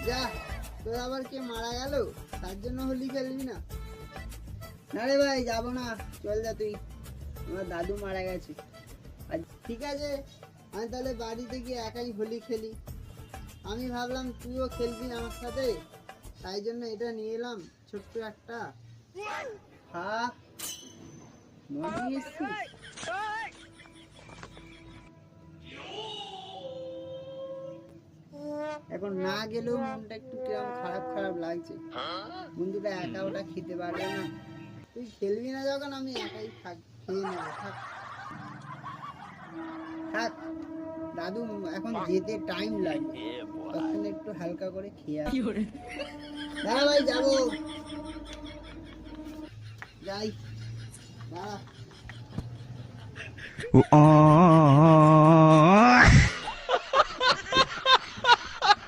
যা, তোর আবার কে মারা গেল তার জন্য হোলি খেলবি না? না রে ভাই, যাবো না, চল যা তুই, আমার দাদু মারা গেছে। আর ঠিক আছে, আমি তাহলে বাড়িতে গিয়ে একাই হোলি খেলি। আমি ভাবলাম তুইও খেলবি আমার সাথে, তাই জন্য এটা নিয়ে এলাম ছোট্ট একটা। হ্যাঁ, মনে নিয়ে এসছিস? এখন না গেলেও মনটা একটু কিরম খারাপ খারাপ লাগছে, বন্ধুটা একা ওটা খেতে পারবে না। তুই খেলবি না যখন আমি একাই খেয়ে নেবো। থাক থাক, দাদু এখন যেতে টাইম লাগবে, তখন একটু হালকা করে খেয়ে আসি। দাঁড়া ভাই, যাবো, যাই, দাঁড়া।